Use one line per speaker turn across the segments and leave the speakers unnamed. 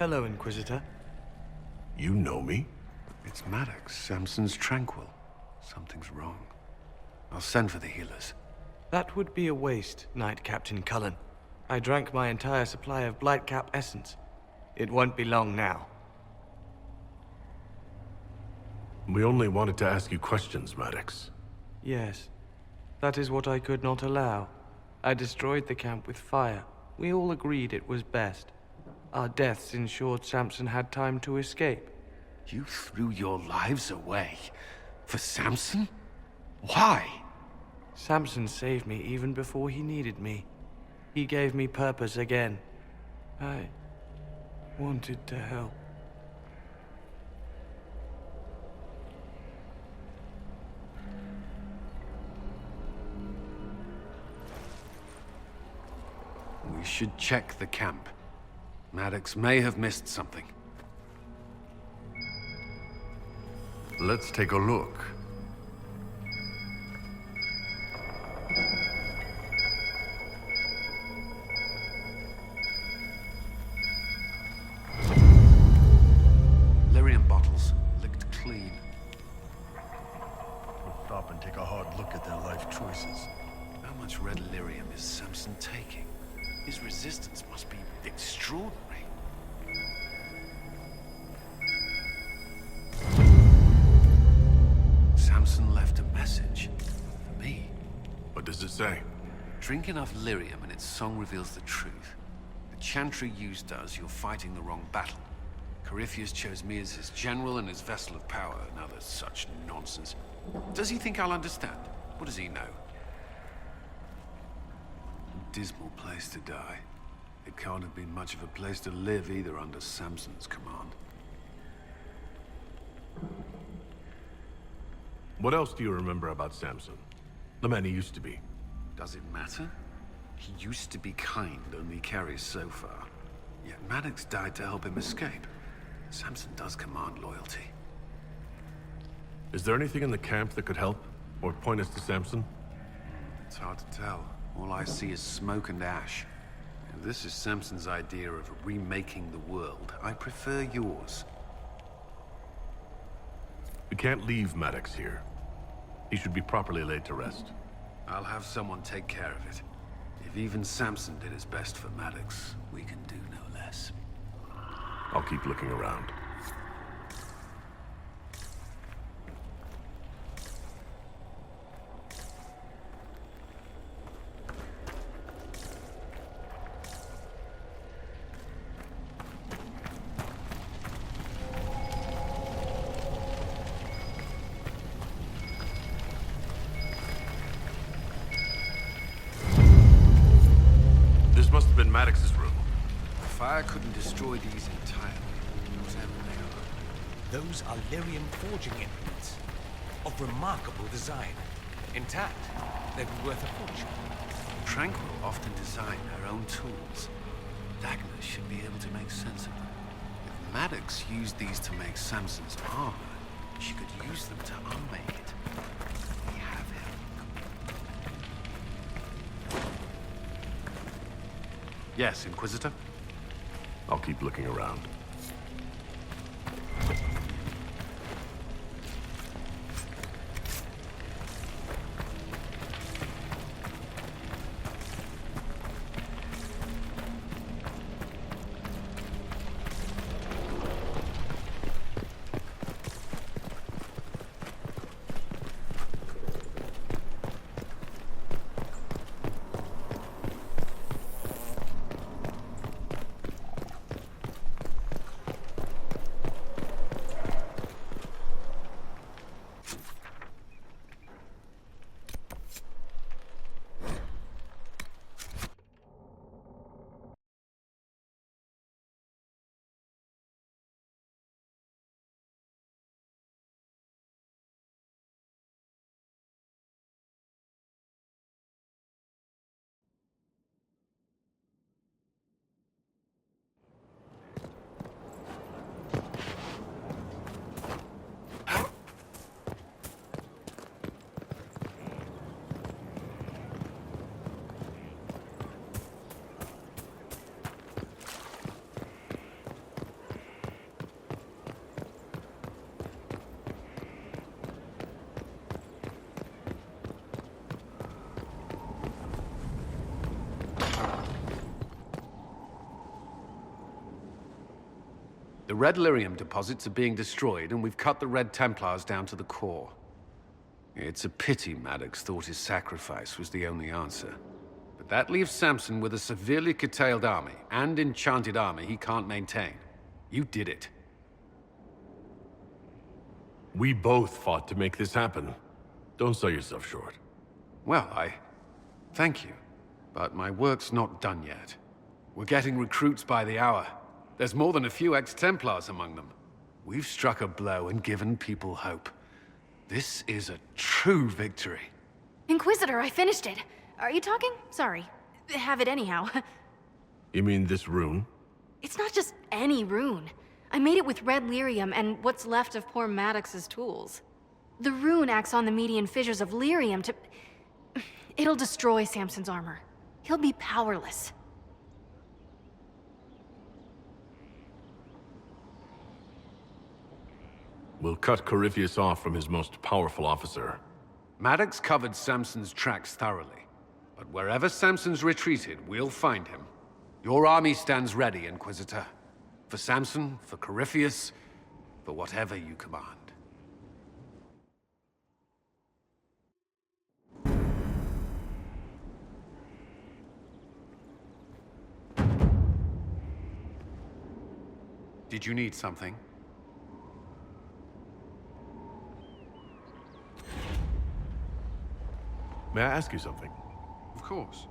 Hello, Inquisitor.
You know me?
It's Maddox, Samson's Tranquil. Something's wrong. I'll send for the healers.
That would be a waste, Knight Captain Cullen. I drank my entire supply of Blightcap essence. It won't be long now.
We only wanted to ask you questions, Maddox.
Yes. That is what I could not allow. I destroyed the camp with fire. We all agreed it was best. Our deaths ensured Samson had time to escape.
You threw your lives away? For Samson? Why?
Samson saved me even before he needed me. He gave me purpose again. I wanted to help.
We should check the camp. Maddox may have missed something.
Let's take a look.
Lyrium bottles looked clean.
We'll stop and take a hard look at their life choices.
How much red lyrium is Samson taking? His resistance must be extraordinary. Samson left a message for me.
What does it say?
Drink enough lyrium and its song reveals the truth. The chantry used does, you're fighting the wrong battle. Corypheus chose me as his general and his vessel of power. Now there's such nonsense. Does he think I'll understand? What does he know? Dismal place to die. It can't have been much of a place to live either under Samson's command.
What else do you remember about Samson? The man he used to be.
Does it matter? He used to be kind, only carries so far. Yet Maddox died to help him escape. Samson does command loyalty.
Is there anything in the camp that could help? Or point us to Samson?
It's hard to tell. All I see is smoke and ash. If this is Samson's idea of remaking the world, I prefer yours.
We can't leave Maddox here. He should be properly laid to rest.
I'll have someone take care of it. If even Samson did his best for Maddox, we can do no less.
I'll keep looking around. This must have been Maddox's room.
The fire couldn't destroy these entirely, whatever they are.
Those are lyrium forging implements, of remarkable design. Intact, they'd be worth a fortune.
Tranquil often design her own tools. Dagna should be able to make sense of them. If Maddox used these to make Samson's armor, she could use them to unmake it. We have him. Yes, Inquisitor?
I'll keep looking around.
Red Lyrium deposits are being destroyed, and we've cut the Red Templars down to the core. It's a pity Maddox thought his sacrifice was the only answer. But that leaves Samson with a severely curtailed army, and enchanted armor he can't maintain. You did it.
We both fought to make this happen. Don't sell yourself short.
Well, thank you. But my work's not done yet. We're getting recruits by the hour. There's more than a few ex-Templars among them. We've struck a blow and given people hope. This is a true victory.
Inquisitor, I finished it. Are you talking? Sorry. Have it anyhow.
You mean this rune?
It's not just any rune. I made it with red lyrium and what's left of poor Maddox's tools. The rune acts on the median fissures of lyrium to... It'll destroy Samson's armor. He'll be powerless.
We'll cut Corypheus off from his most powerful officer.
Maddox covered Samson's tracks thoroughly. But wherever Samson's retreated, we'll find him. Your army stands ready, Inquisitor. For Samson, for Corypheus, for whatever you command. Did you need something?
May I ask you something?
Of course.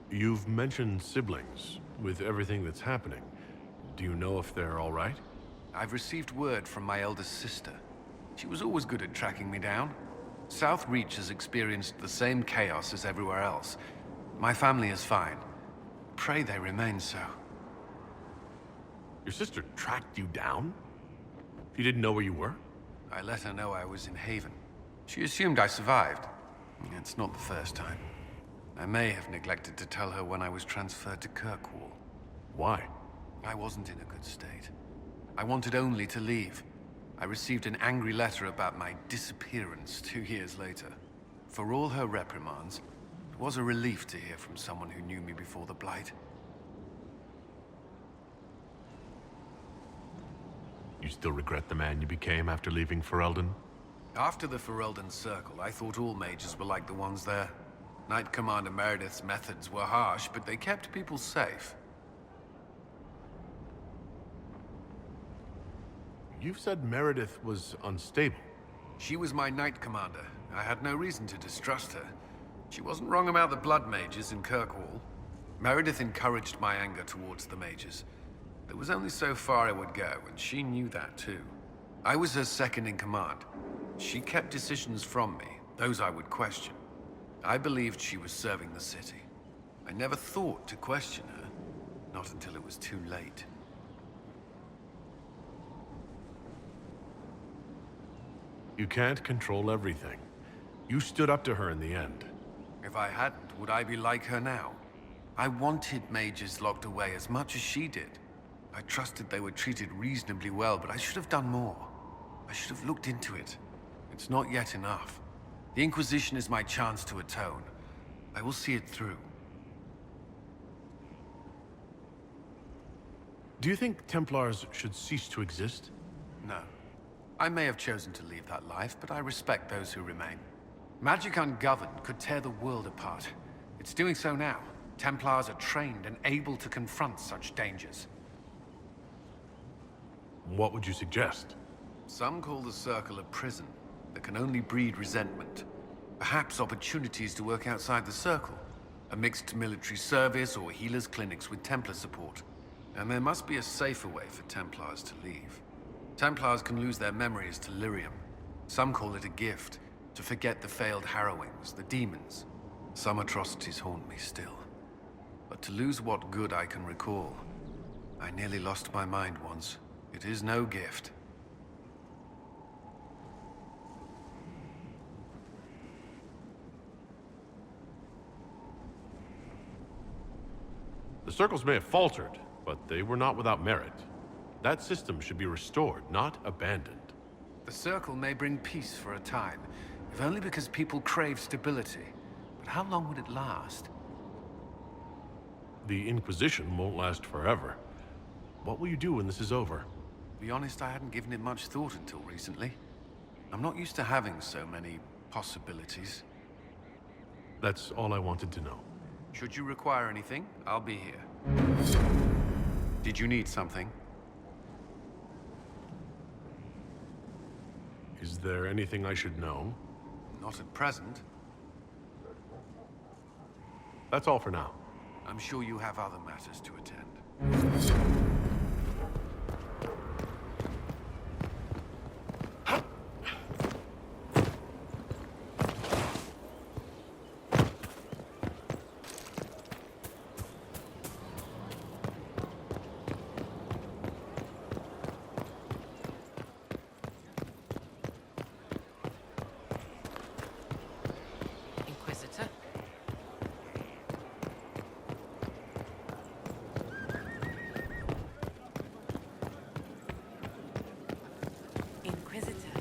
You've mentioned siblings. With everything that's happening, do you know if they're all right?
I've received word from my eldest sister. She was always good at tracking me down. South Reach has experienced the same chaos as everywhere else. My family is fine. Pray they remain so.
Your sister tracked you down? She didn't know where you were?
I let her know I was in Haven. She assumed I survived. It's not the first time. I may have neglected to tell her when I was transferred to Kirkwall.
Why?
I wasn't in a good state. I wanted only to leave. I received an angry letter about my disappearance 2 years later. For all her reprimands, it was a relief to hear from someone who knew me before the Blight.
You still regret the man you became after leaving Ferelden?
After the Ferelden Circle, I thought all mages were like the ones there. Knight Commander Meredith's methods were harsh, but they kept people safe.
You've said Meredith was unstable.
She was my Knight Commander. I had no reason to distrust her. She wasn't wrong about the Blood Mages in Kirkwall. Meredith encouraged my anger towards the mages. There was only so far I would go, and she knew that too. I was her second in command. She kept decisions from me, those I would question. I believed she was serving the city. I never thought to question her, not until it was too late.
You can't control everything. You stood up to her in the end.
If I hadn't, would I be like her now? I wanted mages locked away as much as she did. I trusted they were treated reasonably well, but I should have done more. I should have looked into it. It's not yet enough. The Inquisition is my chance to atone. I will see it through.
Do you think Templars should cease to exist?
No. I may have chosen to leave that life, but I respect those who remain. Magic ungoverned could tear the world apart. It's doing so now. Templars are trained and able to confront such dangers.
What would you suggest?
Some call the Circle a prison that can only breed resentment. Perhaps opportunities to work outside the Circle. A mixed military service or healers' clinics with Templar support. And there must be a safer way for Templars to leave. Templars can lose their memories to lyrium. Some call it a gift, to forget the failed harrowings, the demons. Some atrocities haunt me still. But to lose what good I can recall, I nearly lost my mind once. It is no gift.
The circles may have faltered, but they were not without merit. That system should be restored, not abandoned.
The Circle may bring peace for a time, if only because people crave stability. But how long would it last?
the Inquisition won't last forever. What will you do when this is over?
To be honest, I hadn't given it much thought until recently. I'm not used to having so many possibilities.
That's all I wanted to know.
Should you require anything, I'll be here. Did you need something?
Is there anything I should know?
Not at present.
That's all for now.
I'm sure you have other matters to attend.
Inquisitor? Inquisitor?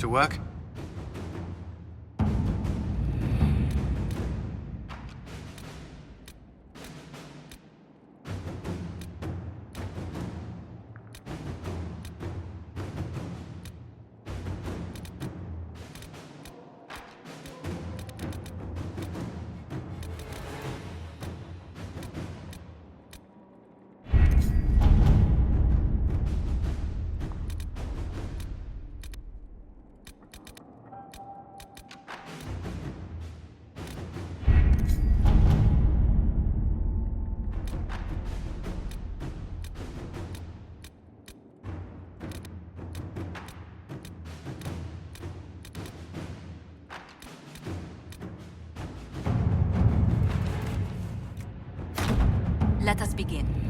To work?
Let us begin.